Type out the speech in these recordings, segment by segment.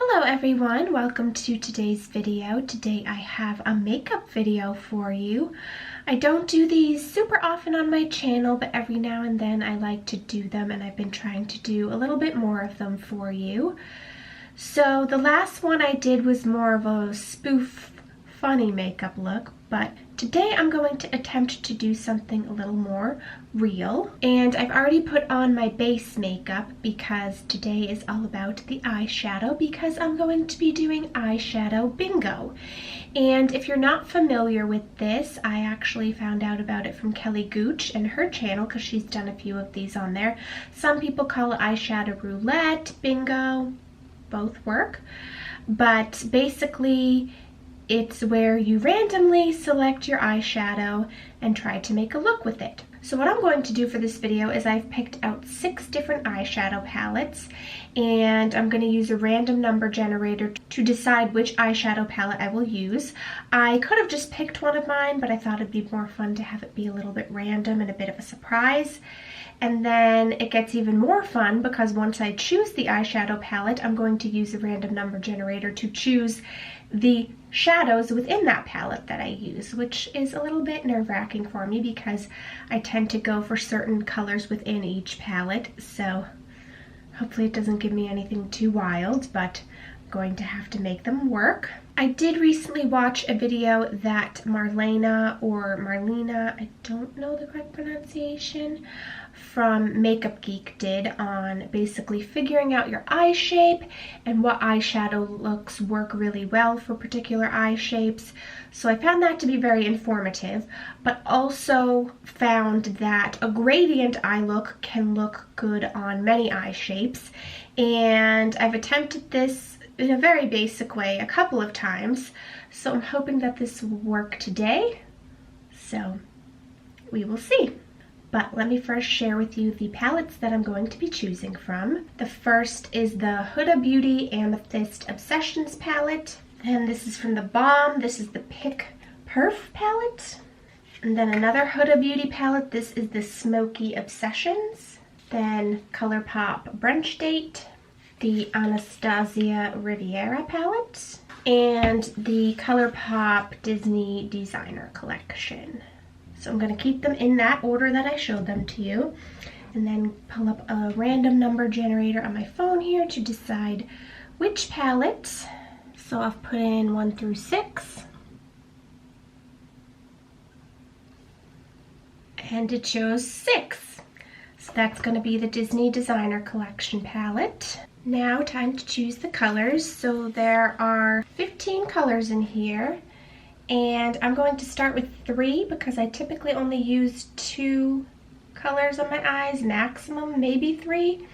Hello everyone, welcome to today's video. Today I have a makeup video for you. I don't do these super often on my channel, but every now and then I like to do them, and I've been trying to do a little bit more of them for you. So the last one I did was more of a spoof funny makeup look, but today I'm going to attempt to do something a little more real. And I've already put on my base makeup because today is all about the eyeshadow, because I'm going to be doing eyeshadow bingo. And if you're not familiar with this, I actually found out about it from Kelly Gooch and her channel because she's done a few of these on there. Some people call it eyeshadow roulette, bingo, both work. But basically, it's where you randomly select your eyeshadow and try to make a look with it. So what I'm going to do for this video is I've picked out 6 different eyeshadow palettes, and I'm going to use a random number generator to decide which eyeshadow palette I will use. I could have just picked one of mine, but I thought it'd be more fun to have it be a little bit random and a bit of a surprise. And then it gets even more fun because once I choose the eyeshadow palette, I'm going to use a random number generator to choose the shadows within that palette that I use, which is a little bit nerve-wracking for me because I tend to go for certain colors within each palette. So hopefully it doesn't give me anything too wild, but I'm going to have to make them work. I did recently watch a video that Marlena, I don't know the correct pronunciation, from Makeup Geek did on basically figuring out your eye shape and what eyeshadow looks work really well for particular eye shapes. So I found that to be very informative, but also found that a gradient eye look can look good on many eye shapes. And I've attempted this in a very basic way a couple of times, so I'm hoping that this will work today. So we will see. But let me first share with you the palettes that I'm going to be choosing from. The first is the Huda Beauty Amethyst Obsessions palette. And this is from the Balm. This is the Pick Perf palette. And then another Huda Beauty palette. This is the Smoky Obsessions. Then Colourpop Brunch Date. The Anastasia Riviera palette. And the Colourpop Disney Designer Collection. So I'm going to keep them in that order that I showed them to you, and then pull up a random number generator on my phone here to decide which palette. So I've put in 1 through 6, and it chose 6. So that's going to be the Disney Designer Collection palette. Now time to choose the colors. So there are 15 colors in here. And I'm going to start with 3 because I typically only use 2 colors on my eyes, maximum, maybe 3.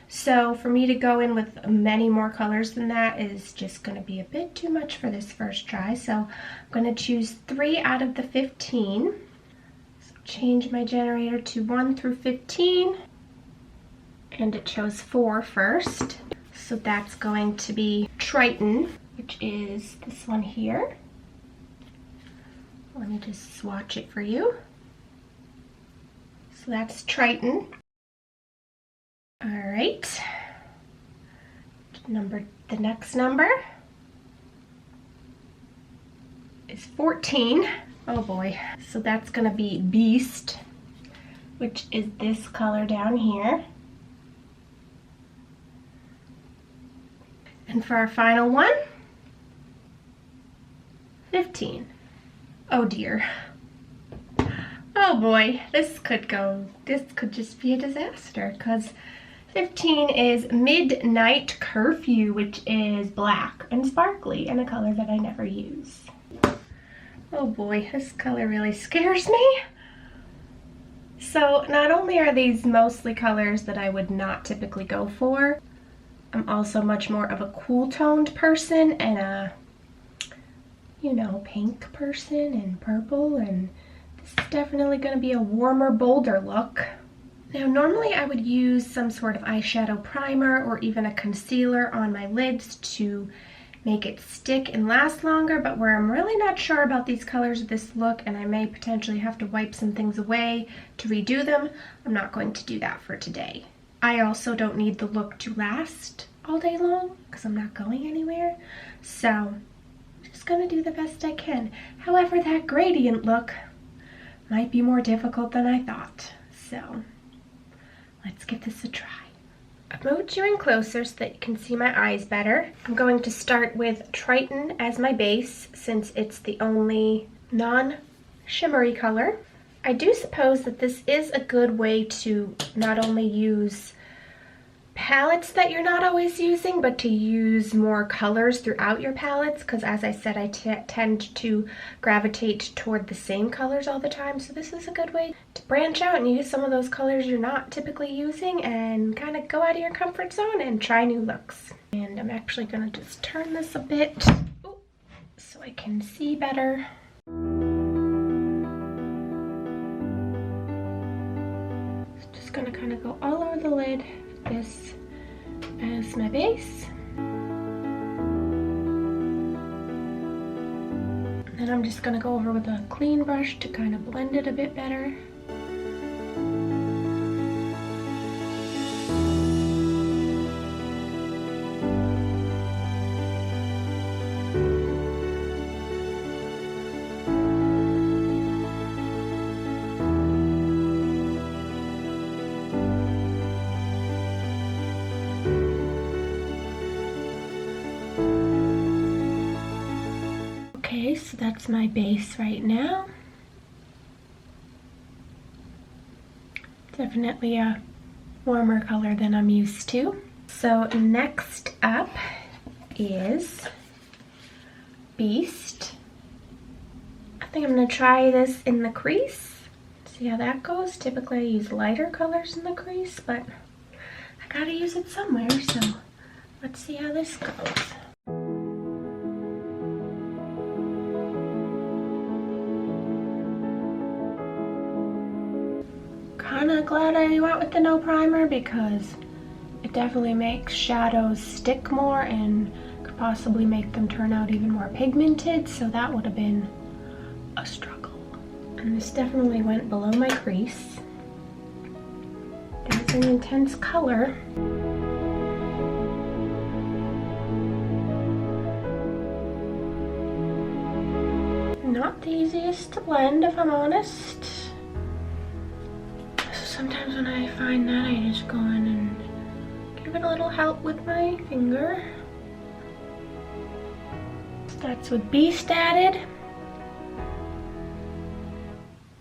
So for me to go in with many more colors than that is just going to be a bit too much for this first try. So I'm going to choose 3 out of the 15. So change my generator to 1 through 15. And it chose 4 first. So that's going to be Triton, which is this one here. Let me just swatch it for you. So that's Triton. All right. The next number is 14. Oh boy. So that's gonna be Beast, which is this color down here. And for our final one, 15. Oh dear. Oh boy, this could just be a disaster because 15 is Midnight Curfew, which is black and sparkly and a color that I never use. Oh boy, this color really scares me. So not only are these mostly colors that I would not typically go for, I'm also much more of a cool toned person and a pink person and purple, and this is definitely going to be a warmer, bolder look. Now, normally I would use some sort of eyeshadow primer or even a concealer on my lids to make it stick and last longer, but where I'm really not sure about these colors of this look and I may potentially have to wipe some things away to redo them, I'm not going to do that for today. I also don't need the look to last all day long because I'm not going anywhere. So I'm just gonna do the best I can. However, that gradient look might be more difficult than I thought. So let's give this a try. I've moved you in closer so that you can see my eyes better. I'm going to start with Triton as my base since it's the only non-shimmery color. I do suppose that this is a good way to not only use palettes that you're not always using, but to use more colors throughout your palettes, because as I said, I tend to gravitate toward the same colors all the time. So this is a good way to branch out and use some of those colors you're not typically using and kind of go out of your comfort zone and try new looks. And I'm actually going to just turn this a bit so I can see better. Just going to kind of go all over the lid. This as my base. And I'm just going to go over with a clean brush to kind of blend it a bit better. Okay, so that's my base right now. Definitely a warmer color than I'm used to. So next up is Beast. I think I'm gonna try this in the crease. See how that goes. Typically I use lighter colors in the crease, but I gotta use it somewhere, so let's see how this goes. Kinda glad I went with the no primer because it definitely makes shadows stick more and could possibly make them turn out even more pigmented, so that would have been a struggle. And this definitely went below my crease. It's an intense color. Not the easiest to blend, if I'm honest. Sometimes when I find that, I just go in and give it a little help with my finger. Starts with Beast added.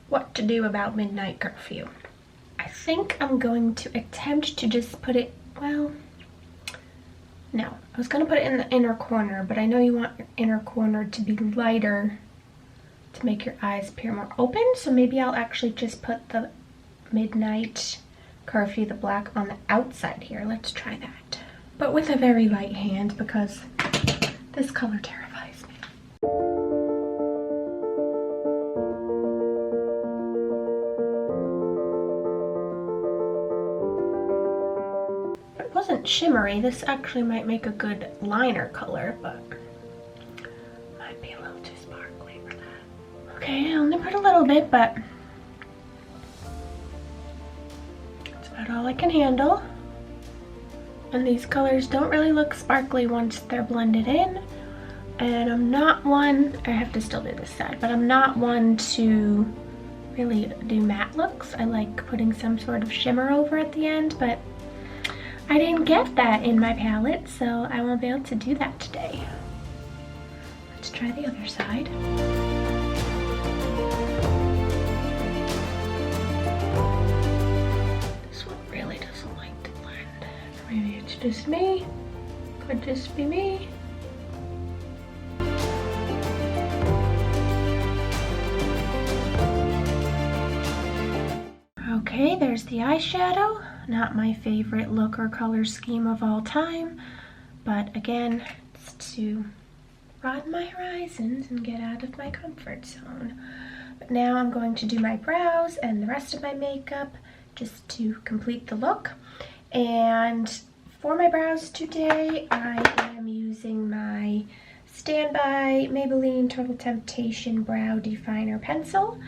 What to do about midnight curfew? I think I'm going to attempt to just put it, well, no. I was going to put it in the inner corner, but I know you want your inner corner to be lighter to make your eyes appear more open, so maybe I'll actually just put the midnight curfew, the black, on the outside here. Let's try that, but with a very light hand because this color terrifies me. It wasn't shimmery. This actually might make a good liner color, but might be a little too sparkly for that. Okay, I only put a little bit, but all I can handle. And these colors don't really look sparkly once they're blended in. And I'm not one, I have to still do this side, but I'm not one to really do matte looks. I like putting some sort of shimmer over at the end, but I didn't get that in my palette, so I won't be able to do that today. Let's try the other side. Maybe it's just me. Could just be me. Okay, there's the eyeshadow. Not my favorite look or color scheme of all time, but again, it's to broaden my horizons and get out of my comfort zone. But now I'm going to do my brows and the rest of my makeup just to complete the look. And for my brows today, I am using my Standby Maybelline Total Temptation Brow Definer Pencil.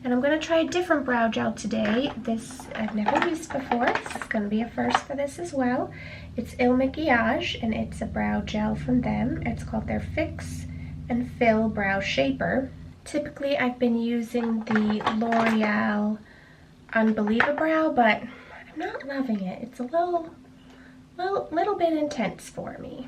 And I'm going to try a different brow gel today. This I've never used before. This is going to be a first for this as well. It's Il Makiage, and it's a brow gel from them. It's called their Fix and Fill Brow Shaper. Typically, I've been using the L'Oreal Unbelievabrow, but I'm not loving it. It's a little bit intense for me.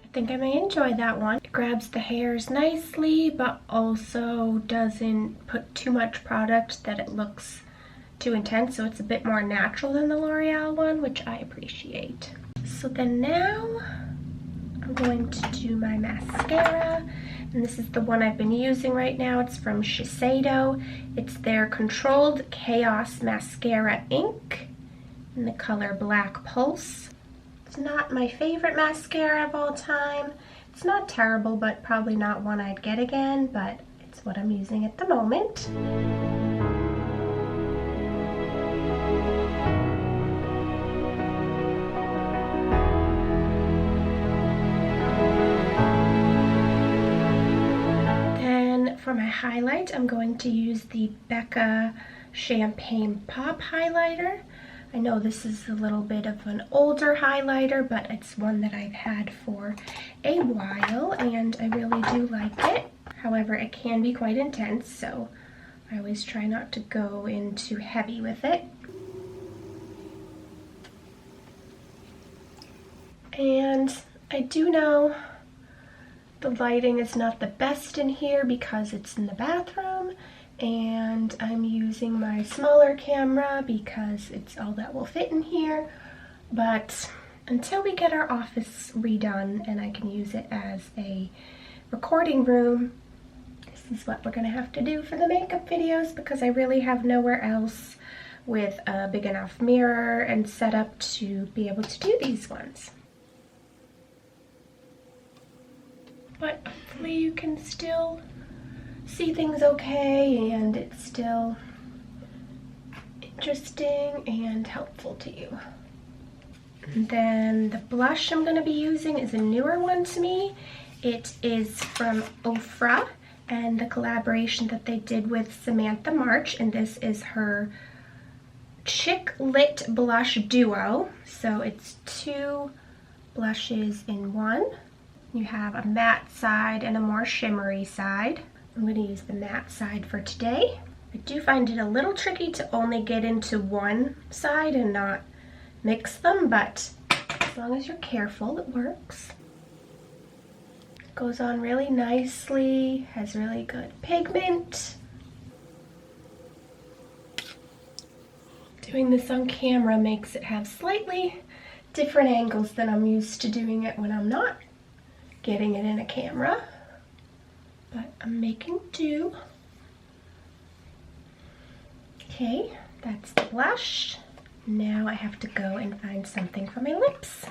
I think I may enjoy that one. It grabs the hairs nicely, but also doesn't put too much product that it looks too intense, so it's a bit more natural than the L'Oreal one, which I appreciate. So then now I'm going to do my mascara, and this is the one I've been using right now. It's from Shiseido. It's their Controlled Chaos Mascara Ink in the color Black Pulse. It's not my favorite mascara of all time. It's not terrible, but probably not one I'd get again, but it's what I'm using at the moment. Then for my highlight, I'm going to use the Becca Champagne Pop highlighter. I know this is a little bit of an older highlighter, but it's one that I've had for a while, and I really do like it. However, it can be quite intense, so I always try not to go in too heavy with it. And I do know the lighting is not the best in here because it's in the bathroom, and I'm using my smaller camera because it's all that will fit in here. But until we get our office redone and I can use it as a recording room, this is what we're gonna have to do for the makeup videos, because I really have nowhere else with a big enough mirror and setup to be able to do these ones. But hopefully you can still see things okay, and it's still interesting and helpful to you. And then the blush I'm going to be using is a newer one to me. It is from Ofra and the collaboration that they did with Samantha March, and this is her Chick Lit Blush Duo. So it's 2 blushes in one. You have a matte side and a more shimmery side. I'm going to use the matte side for today. I do find it a little tricky to only get into one side and not mix them, but as long as you're careful, it works. It goes on really nicely, has really good pigment. Doing this on camera makes it have slightly different angles than I'm used to doing it when I'm not getting it in a camera. But I'm making do. Okay, that's the blush. Now I have to go and find something for my lips.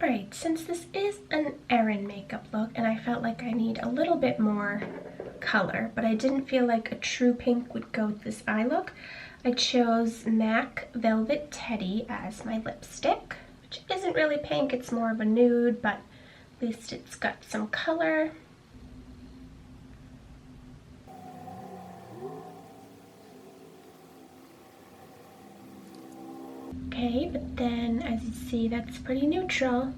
Alright, since this is an Erin makeup look and I felt like I need a little bit more color, but I didn't feel like a true pink would go with this eye look, I chose MAC Velvet Teddy as my lipstick, which isn't really pink, it's more of a nude, but at least it's got some color. Okay, but then as you see, that's pretty neutral.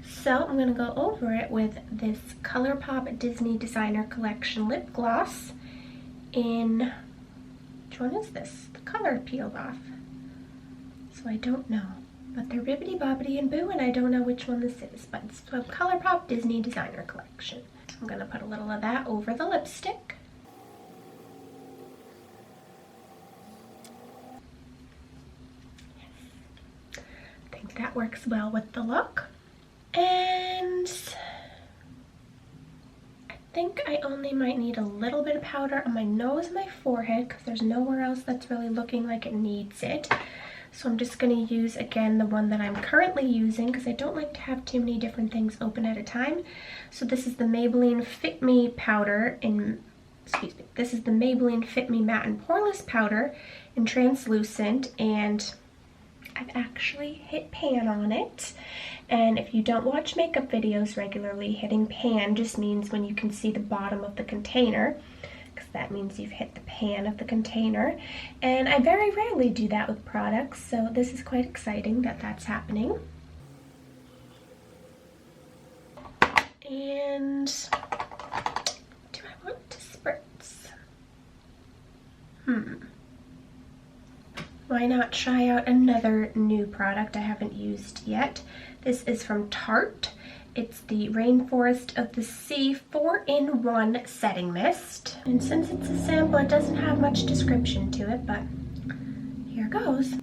So I'm gonna go over it with this Colourpop Disney Designer Collection lip gloss in, which one is this? The color peeled off. So I don't know, but they're Bibbidi Bobbidi and Boo, and I don't know which one this is, but it's the Colourpop Disney Designer Collection. I'm gonna put a little of that over the lipstick. That works well with the look. And I think I only might need a little bit of powder on my nose and my forehead because there's nowhere else that's really looking like it needs it. So I'm just going to use, again, the one that I'm currently using because I don't like to have too many different things open at a time. So this is the Maybelline Fit Me powder in, this is the Maybelline Fit Me Matte and Poreless powder in translucent, and I've actually hit pan on it. And if you don't watch makeup videos regularly, hitting pan just means when you can see the bottom of the container, because that means you've hit the pan of the container. And I very rarely do that with products, so this is quite exciting that that's happening. And do I want to spritz? Why not try out another new product I haven't used yet? This is from Tarte. It's the Rainforest of the Sea 4-in-1 Setting Mist. And since it's a sample, it doesn't have much description to it, but here goes.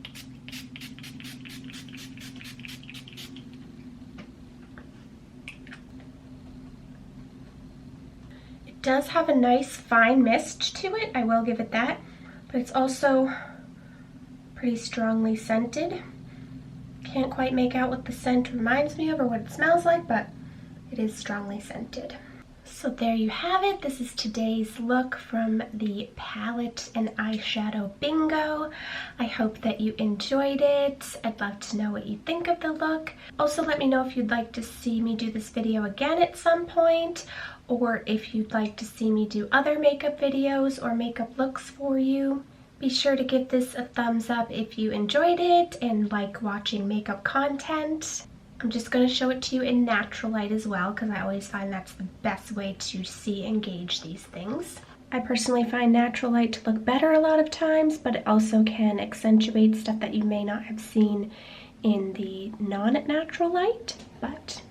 It does have a nice fine mist to it, I will give it that, but it's also pretty strongly scented. Can't quite make out what the scent reminds me of or what it smells like, but it is strongly scented. So there you have it. This is today's look from the palette and eyeshadow bingo. I hope that you enjoyed it. I'd love to know what you think of the look. Also, let me know if you'd like to see me do this video again at some point, or if you'd like to see me do other makeup videos or makeup looks for you. Be sure to give this a thumbs up if you enjoyed it and like watching makeup content. I'm just going to show it to you in natural light as well because I always find that's the best way to see and gauge these things. I personally find natural light to look better a lot of times, but it also can accentuate stuff that you may not have seen in the non-natural light. But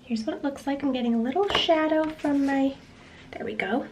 here's what it looks like. I'm getting a little shadow from my, there we go.